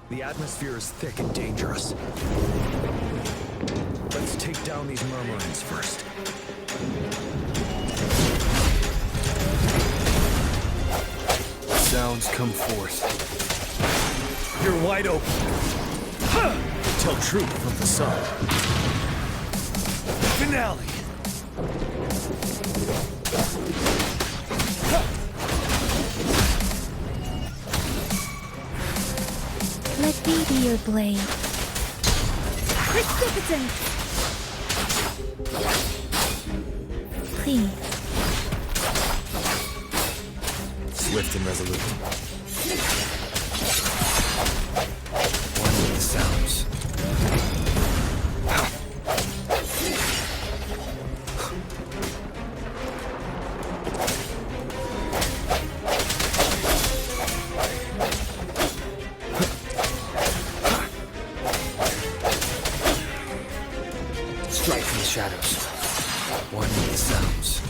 The atmosphere is thick and dangerous. Let's take down these murmurings first. Sounds come forth. You're wide open. Tell truth from the sun. Finale. Let me be your blade. Precipitant! Please. Swift and resolute. One with the sounds. Strike from the shadows. One with the sounds.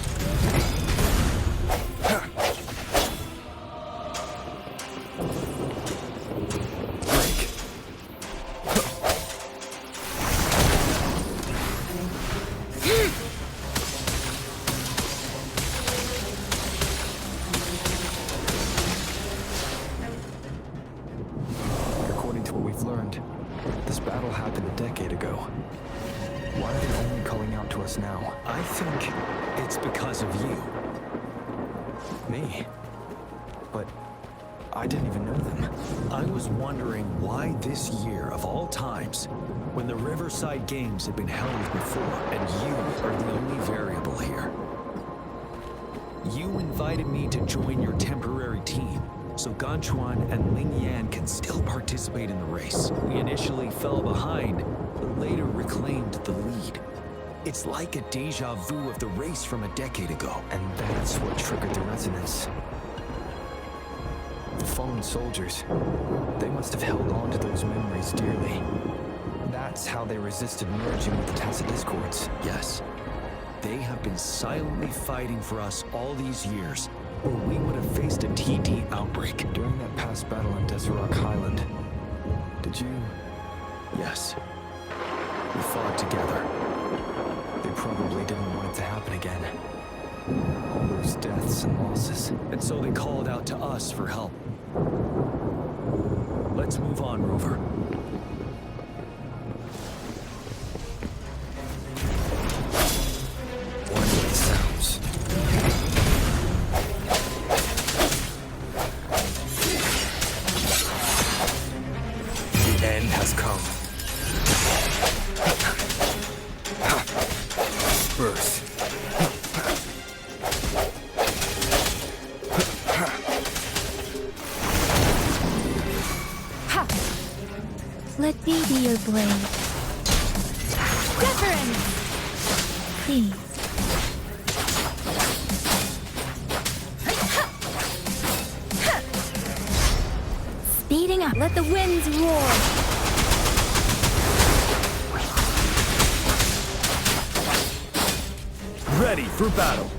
Break. According to what we've learned, this battle happened a decade ago. Why are they only calling out to us now? I think it's because of you. Me? But I didn't even know them. I was wondering why this year, of all times, when the Riverside Games had been held before, and you are the only variable here. You invited me to join your temporary team, so Ganchuan and Ling Yan can still participate in the race. We initially fell behind, but later reclaimed the lead. It's like a deja vu of the race from a decade ago. And that's what triggered the resonance. The fallen soldiers, they must have held on to those memories dearly. That's how they resisted merging with the Tacit Discords. Yes. They have been silently fighting for us all these years, or we would have faced a TD outbreak. During that past battle on Desert Highland, did you... Yes. We fought together. They probably didn't want it to happen again. All those deaths and losses. And so they called out to us for help. Let's move on, Rover. One with the sounds. The end has come. Birth. Ha! Let me be your blade. Wuthering! Please. Speeding up. Let the winds roar. Ready for battle.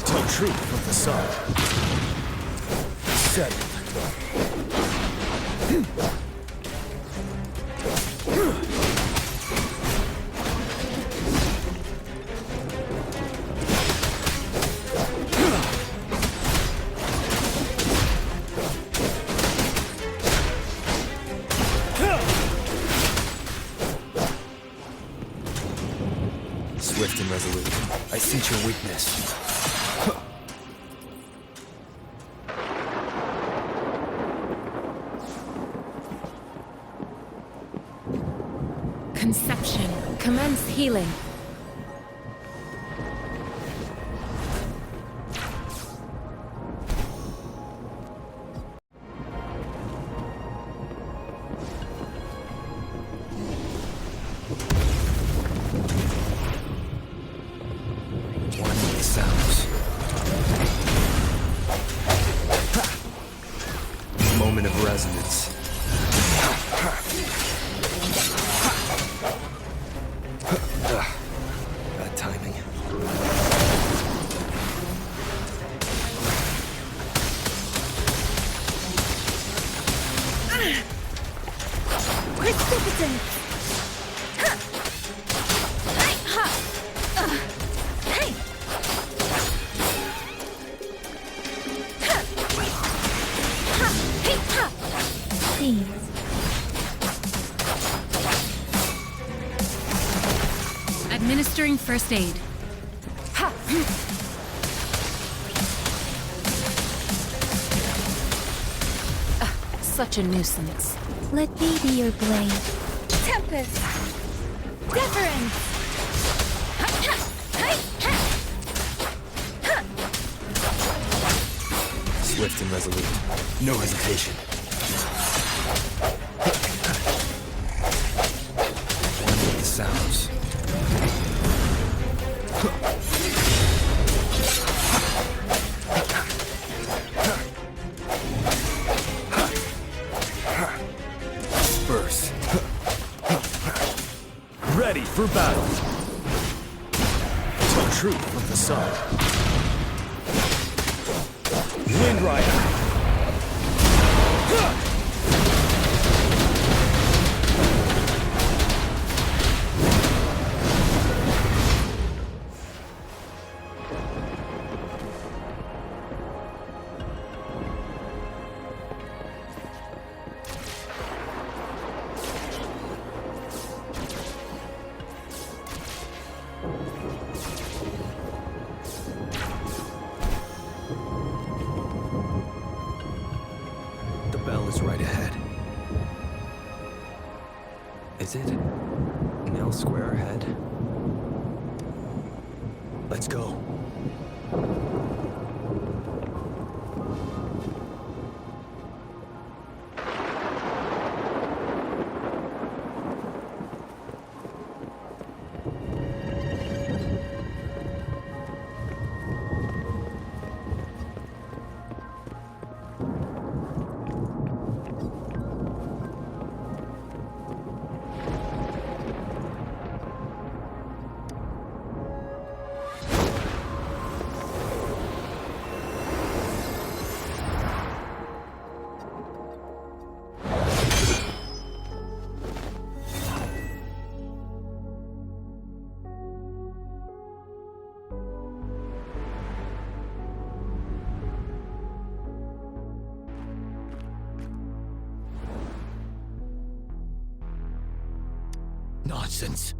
Tell truth from the sun. Settled. Swift and resolute. I sense your weakness. Conception. Commence healing. One with the sounds. Moment of resonance. Bad timing. Magnificent! Ha! Hey, ha! Hey! Ha! Ha! Hey, ha! Please. Administering first aid. Ha! Such a nuisance. Let me be your blade. Tempest! Deference! Ha, ha, hey, ha. Ha. Swift and resolute. No hesitation. One with the sounds. Burst. Ready for battle. Tell truth from the sun. Wind Rider. The bell is right ahead. Is it? Mill Square ahead? Let's go. Nonsense.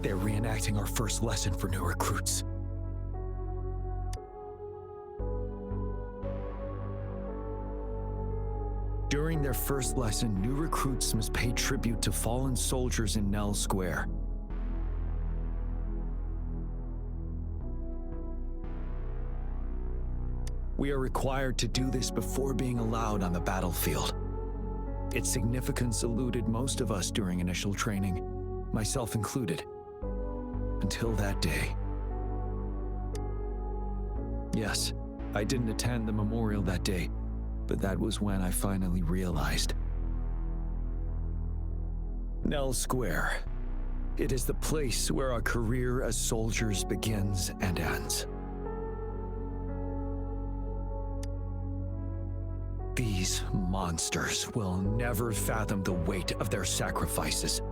They're reenacting our first lesson for new recruits. During their first lesson, new recruits must pay tribute to fallen soldiers in Nell Square. We are required to do this before being allowed on the battlefield. Its significance eluded most of us during initial training, myself included, until that day. Yes, I didn't attend the memorial that day, but that was when I finally realized. Nell Square. It is the place where our career as soldiers begins and ends. These monsters will never fathom the weight of their sacrifices.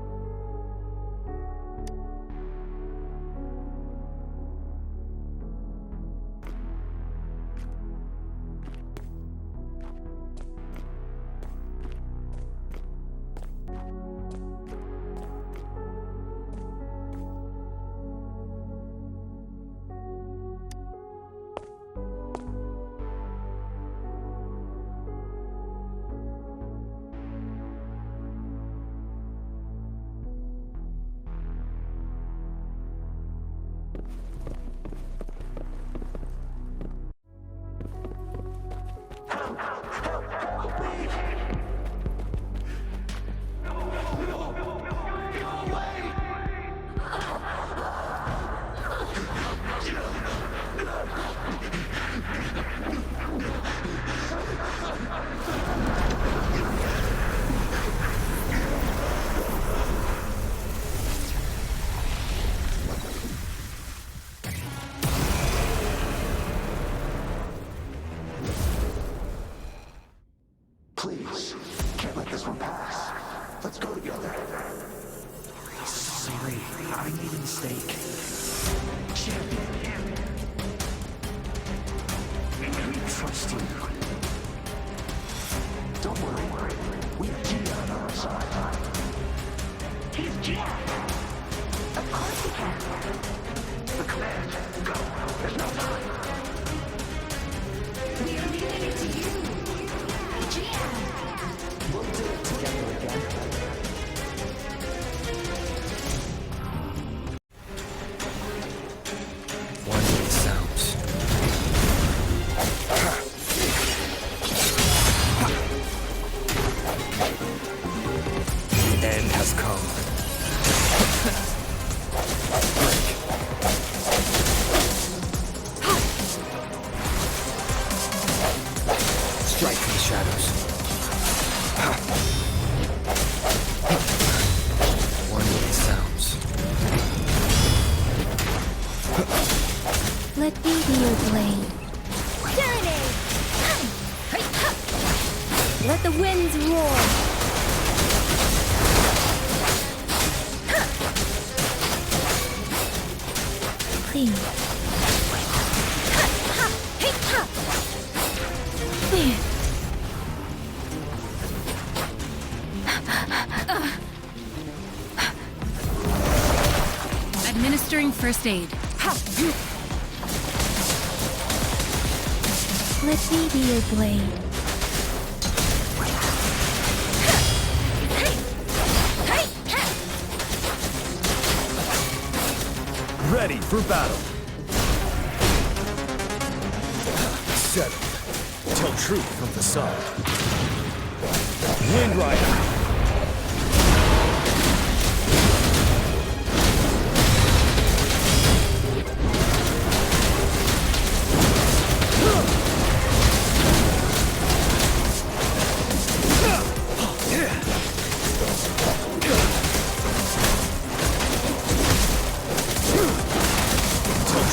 Please, can't let this one pass. Let's go together. Sorry, I made a mistake. Champion. We trust you. Don't worry, we have Jiyan on our side. He's Jiyan. Of course he can. The command, go. There's no time. We are leaving it to you. Jiyan. We'll do it together again. One with the sounds. The end has come. Strike from the shadows. One with the sounds. Let me be your blade. Serenade! Let the winds roar. Clean. Administering first aid. Let me be your blade. Ready for battle. Settle. Tell truth from facade. Wind Rider.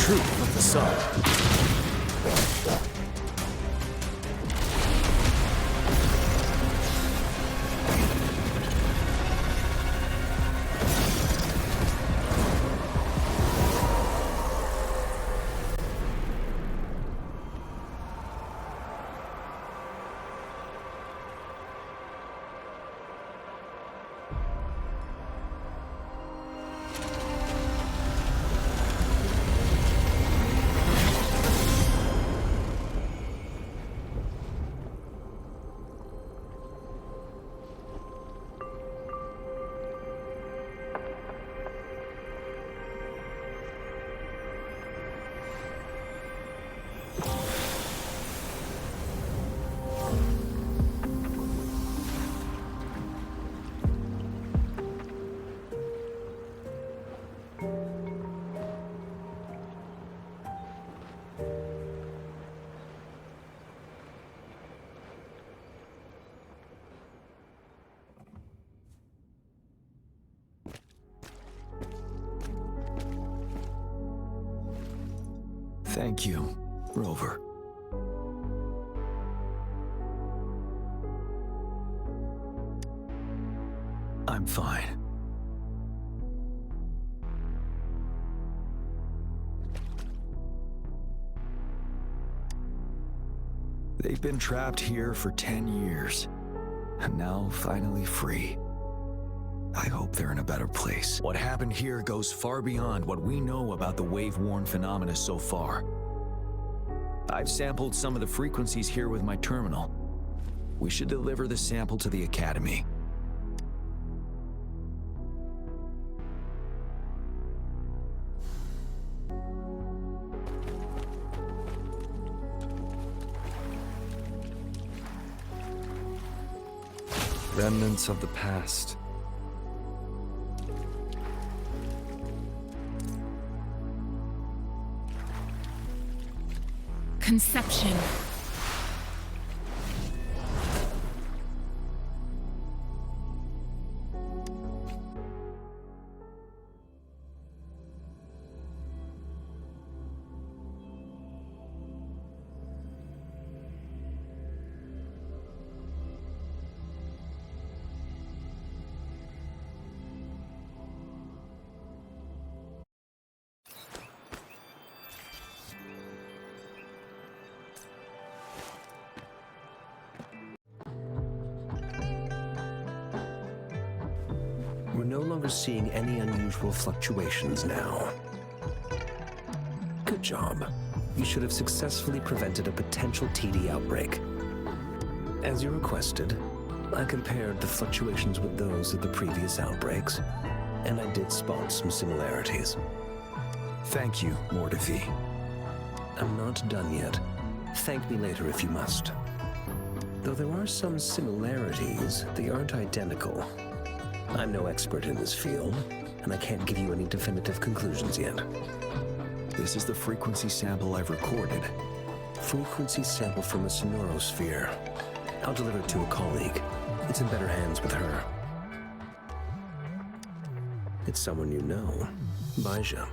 Truth from the sun. Thank you, Rover. I'm fine. They've been trapped here for 10 years, and now finally free. I hope they're in a better place. What happened here goes far beyond what we know about the wave-worn phenomena so far. I've sampled some of the frequencies here with my terminal. We should deliver the sample to the Academy. Remnants of the past. Conception. longer seeing any unusual fluctuations now. Good job. You should have successfully prevented a potential TD outbreak. As you requested, I compared the fluctuations with those of the previous outbreaks, and I did spot some similarities. Thank you, Mortifi. I'm not done yet. Thank me later if you must. Though there are some similarities, they aren't identical. I'm no expert in this field, and I can't give you any definitive conclusions yet. This is the frequency sample I've recorded. Frequency sample from a sonorosphere. I'll deliver it to a colleague. It's in better hands with her. It's someone you know, Baija.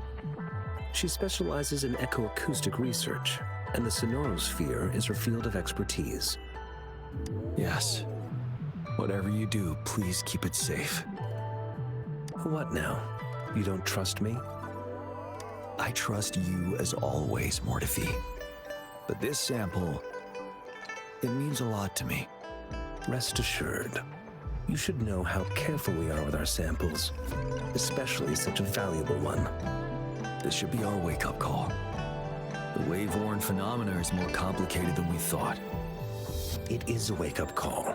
She specializes in echoacoustic research, and the sonorosphere is her field of expertise. Yes. Whatever you do, please keep it safe. What now? You don't trust me? I trust you as always, Mortifi. But this sample, it means a lot to me. Rest assured. You should know how careful we are with our samples, especially such a valuable one. This should be our wake-up call. The wave-worn phenomena is more complicated than we thought. It is a wake-up call,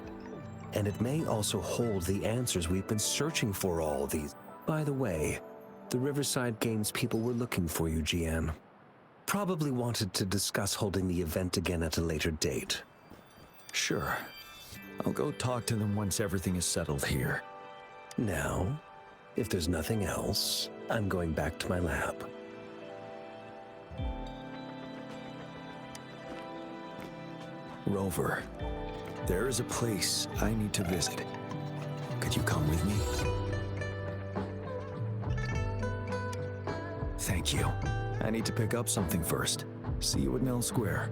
and it may also hold the answers we've been searching for all these. By the way, the Riverside Games people were looking for you, Jiyan. Probably wanted to discuss holding the event again at a later date. Sure. I'll go talk to them once everything is settled here. Now, if there's nothing else, I'm going back to my lab. Rover, there is a place I need to visit. Could you come with me? Thank you. I need to pick up something first. See you at Nell Square.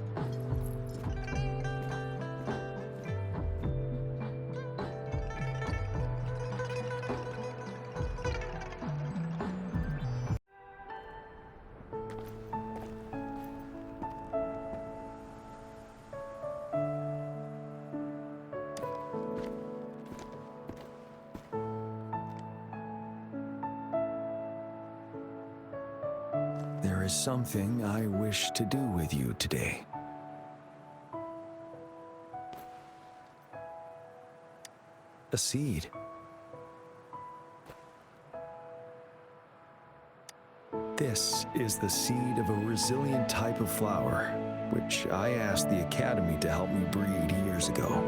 There is something I wish to do with you today. A seed. This is the seed of a resilient type of flower, which I asked the Academy to help me breed years ago.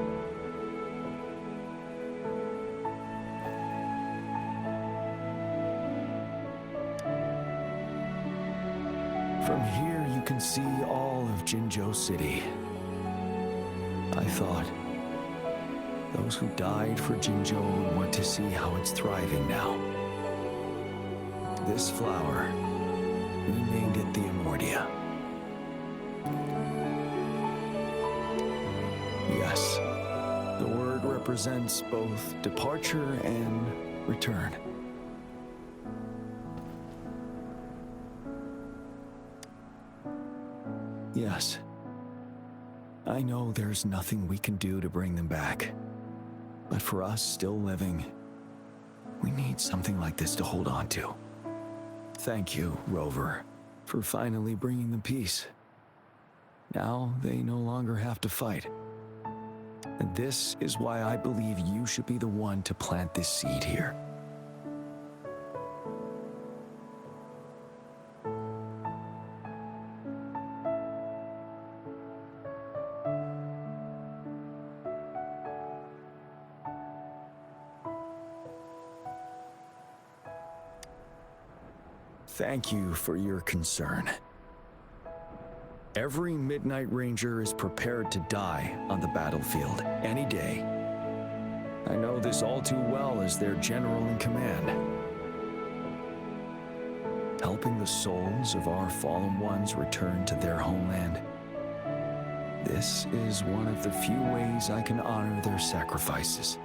From here, you can see all of Jinzhou City. I thought, those who died for Jinzhou would want to see how it's thriving now. This flower, we named it the Immortia. Yes, the word represents both departure and return. Yes. I know there's nothing we can do to bring them back. But for us still living, we need something like this to hold on to. Thank you, Rover, for finally bringing them peace. Now they no longer have to fight. And this is why I believe you should be the one to plant this seed here. Thank you for your concern. Every Midnight Ranger is prepared to die on the battlefield any day. I know this all too well as their general in command. Helping the souls of our fallen ones return to their homeland. This is one of the few ways I can honor their sacrifices.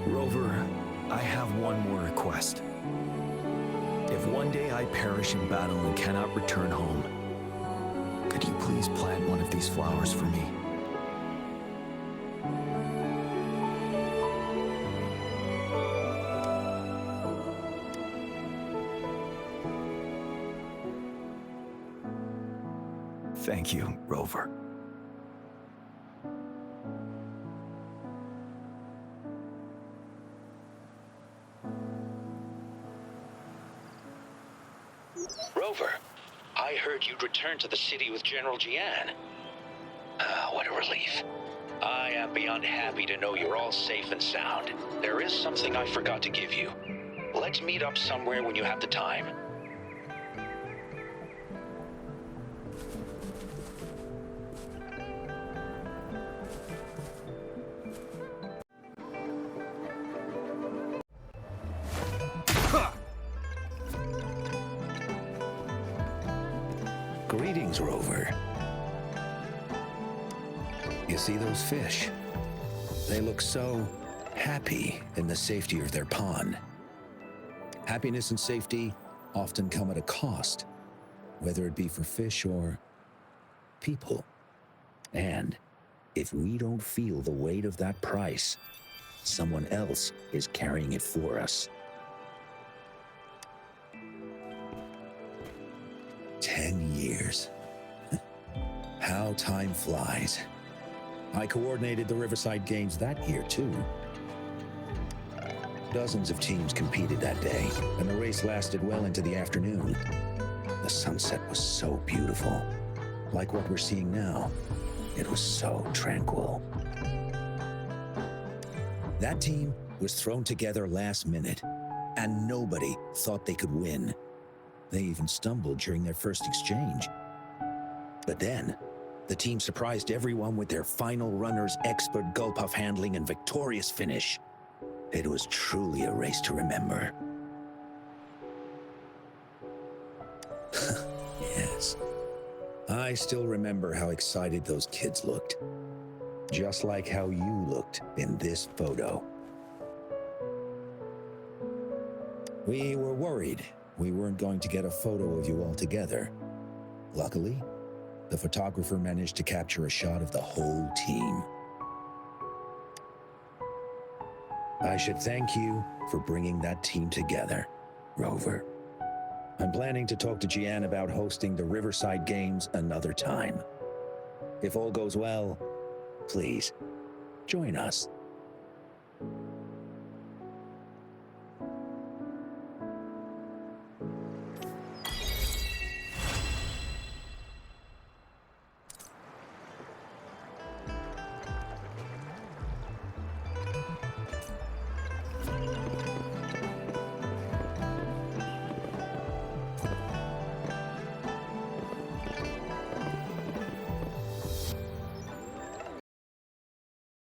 Rover, I have one more request. If one day I perish in battle and cannot return home, could you please plant one of these flowers for me? Thank you, Rover. Rover, I heard you'd returned to the city with General Jiyan. Ah, what a relief. I am beyond happy to know you're all safe and sound. There is something I forgot to give you. Let's meet up somewhere when you have the time. Greetings, Rover. You see those fish? They look so happy in the safety of their pond. Happiness and safety often come at a cost, whether it be for fish or people. And if we don't feel the weight of that price, someone else is carrying it for us. 10 years. How time flies. I coordinated the Riverside Games that year, too. Dozens of teams competed that day, and the race lasted well into the afternoon. The sunset was so beautiful. Like what we're seeing now, it was so tranquil. That team was thrown together last minute, and nobody thought they could win. They even stumbled during their first exchange. But then, the team surprised everyone with their final runner's expert go-puff handling and victorious finish. It was truly a race to remember. Yes. I still remember how excited those kids looked. Just like how you looked in this photo. We were worried we weren't going to get a photo of you all together. Luckily, the photographer managed to capture a shot of the whole team. I should thank you for bringing that team together, Rover. I'm planning to talk to Jiyan about hosting the Riverside Games another time. If all goes well, please, join us.